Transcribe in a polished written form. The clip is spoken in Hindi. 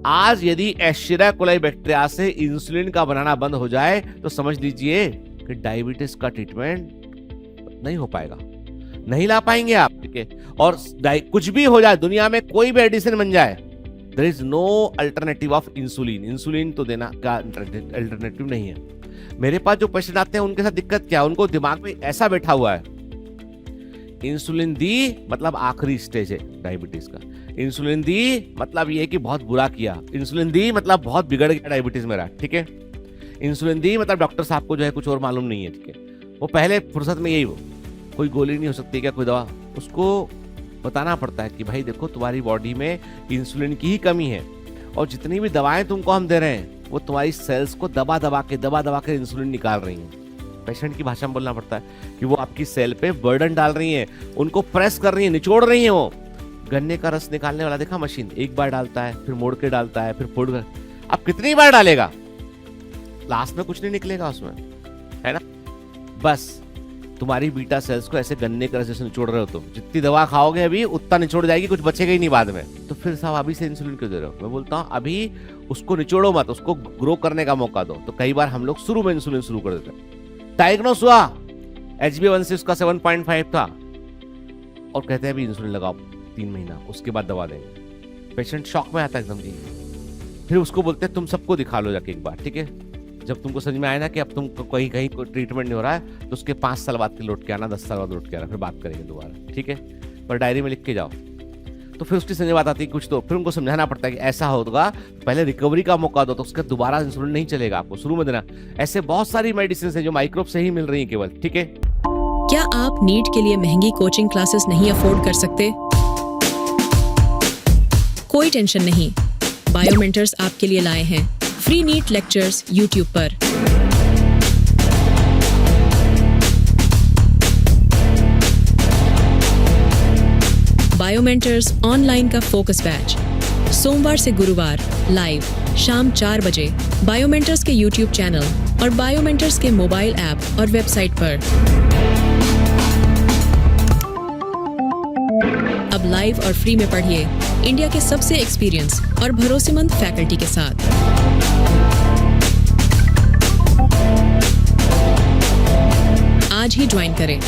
आज यदि एशेरिया कोलाई बैक्टीरिया से इंसुलिन का बनाना बंद हो जाए तो समझ लीजिए कि डायबिटीज का ट्रीटमेंट नहीं हो पाएगा, नहीं ला पाएंगे आप, ठीक है। और कुछ भी हो जाए दुनिया में, कोई भी मेडिसिन बन जाए, there is no alternative of insulin. Insulin तो देना का अल्टरनेटिव नहीं है। मेरे पास जो पेशेंट आते हैं उनके साथ दिक्कत क्या है, उनको दिमाग में ऐसा बैठा हुआ है इंसुलिन दी मतलब आखिरी स्टेज है डायबिटीज का, इंसुलिन दी मतलब ये कि बहुत बुरा किया, इंसुलिन दी मतलब बहुत बिगड़ गया डायबिटीज मेरा, ठीक है। इंसुलिन दी मतलब डॉक्टर साहब को जो है कुछ और मालूम नहीं है, ठीक है। वो पहले फुर्सत में यही, वो कोई गोली नहीं हो सकती क्या, कोई दवा, उसको बताना पड़ता है कि भाई देखो तुम्हारी बॉडी में इंसुलिन की ही कमी है और जितनी भी दवाएं तुमको हम दे रहे हैं वो तुम्हारी सेल्स को दबा दबा के इंसुलिन निकाल रही हैं। पेशेंट की भाषा में बोलना पड़ता है कि वो आपकी सेल पे बर्डन डाल रही हैं, उनको प्रेस कर रही हैं, निचोड़ रही हैं। वो गन्ने का रस निकालने वाला देखा मशीन, एक बार डालता है फिर मोड़ के डालता है फिर फोड़ कर, अब कितनी बार डालेगा, लास्ट में कुछ नहीं निकलेगा उसमें, है ना। बस तुम्हारी बीटा सेल्स को ऐसे गन्ने के रस जैसे निचोड़ रहे हो, तो जितनी दवा खाओगे अभी उतना निचोड़ जाएगी, कुछ बचेगा ही नहीं बाद में। तो फिर साहब अभी से इंसुलिन क्यों दे रहे हो? मैं बोलता हूँ अभी उसको निचोड़ो मत, उसको ग्रो करने का मौका दो। तो कई बार हम लोग शुरू में इंसुलिन शुरू कर देते हैं। डायग्नोस हुआ HbA1c उसका 7.5 था और कहते हैं अभी इंसुलिन लगाओ 3 महीना, उसके बाद दवा देंगे। पेशेंट शॉक में आता है एकदम जी। फिर उसको बोलते हैं तुम सबको दिखा लो जाके एक बार, ठीक है। जब तुमको समझ में आए ना कि अब तुमको कहीं कहीं कोई ट्रीटमेंट नहीं हो रहा है तो उसके 5 साल बाद के लौट के आना, 10 साल बाद लौट के आना, फिर बात करेंगे दोबारा, ठीक है। पर डायरी में लिख के जाओ। तो फिर उसकी समझ बात आती है कुछ, तो फिर उनको समझाना पड़ता है कि ऐसा होगा, पहले रिकवरी का मौका दो, तो उसका दोबारा इंसुलिन नहीं चलेगा, आपको शुरू में देना। ऐसे बहुत सारी मेडिसिन है जो माइक्रोब से ही मिल रही है केवल, ठीक है। क्या आप नीट के लिए महंगी कोचिंग क्लासेस नहीं अफोर्ड कर सकते? कोई टेंशन नहीं, बायोमेंटर्स आपके लिए लाए हैं फ्री नीट लेक्चर्स यूट्यूब पर। बायोमेंटर्स ऑनलाइन का फोकस बैच सोमवार से गुरुवार लाइव शाम 4 बजे बायोमेंटर्स के यूट्यूब चैनल और बायोमेंटर्स के मोबाइल ऐप और वेबसाइट पर। अब लाइव और फ्री में पढ़िए इंडिया के सबसे एक्सपीरियंस और भरोसेमंद फैकल्टी के साथ। आज ही ज्वाइन करें।